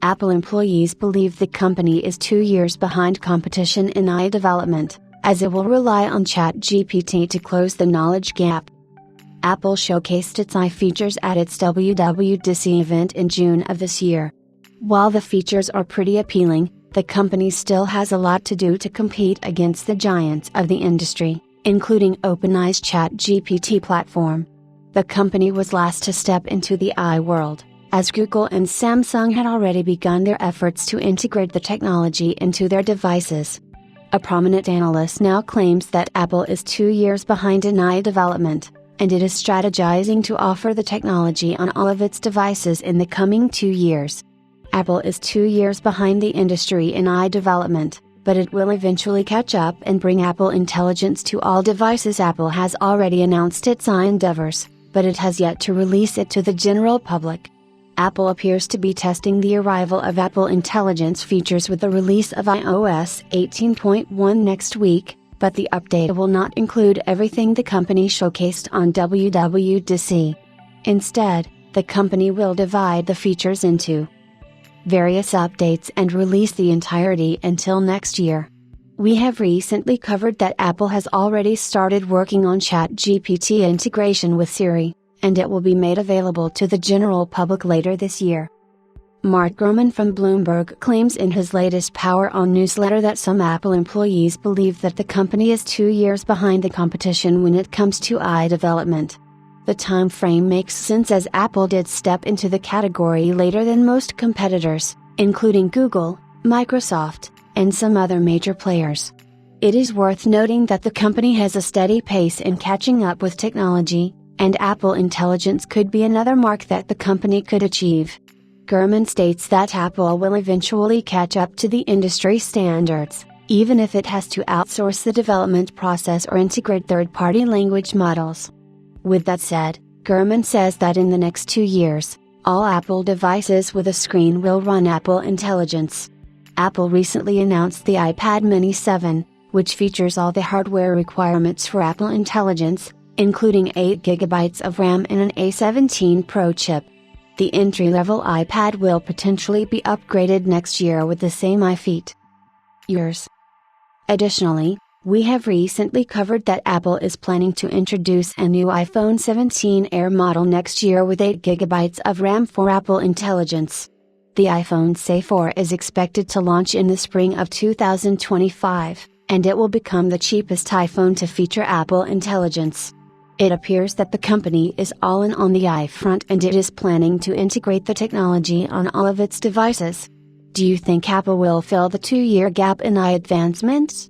Apple employees believe the company is 2 years behind competition in AI development, as it will rely on ChatGPT to close the knowledge gap. Apple showcased its AI features at its WWDC event in June of this year. While the features are pretty appealing, the company still has a lot to do to compete against the giants of the industry, including OpenAI's ChatGPT platform. The company was last to step into the AI world, as Google and Samsung had already begun their efforts to integrate the technology into their devices. A prominent analyst now claims that Apple is 2 years behind in AI development, and it is strategizing to offer the technology on all of its devices in the coming 2 years. Apple is 2 years behind the industry in AI development, but it will eventually catch up and bring Apple Intelligence to all devices. Apple has already announced its AI endeavors, but it has yet to release it to the general public. Apple appears to be testing the arrival of Apple Intelligence features with the release of iOS 18.1 next week, but the update will not include everything the company showcased on WWDC. Instead, the company will divide the features into various updates and release the entirety until next year. We have recently covered that Apple has already started working on ChatGPT integration with Siri, and it will be made available to the general public later this year. Mark Gurman from Bloomberg claims in his latest Power On newsletter that some Apple employees believe that the company is 2 years behind the competition when it comes to AI development. The time frame makes sense as Apple did step into the category later than most competitors, including Google, Microsoft, and some other major players. It is worth noting that the company has a steady pace in catching up with technology, and Apple Intelligence could be another mark that the company could achieve. Gurman states that Apple will eventually catch up to the industry standards, even if it has to outsource the development process or integrate third-party language models. With that said, Gurman says that in the next 2 years, all Apple devices with a screen will run Apple Intelligence. Apple recently announced the iPad Mini 7, which features all the hardware requirements for Apple Intelligence, including 8 GB of RAM and an A17 Pro chip. The entry-level iPad will potentially be upgraded next year with the same AI features. Additionally, we have recently covered that Apple is planning to introduce a new iPhone 17 Air model next year with 8 GB of RAM for Apple Intelligence. The iPhone SE 4 is expected to launch in the spring of 2025, and it will become the cheapest iPhone to feature Apple Intelligence. It appears that the company is all in on the AI front and it is planning to integrate the technology on all of its devices. Do you think Apple will fill the 2-year gap in AI advancements?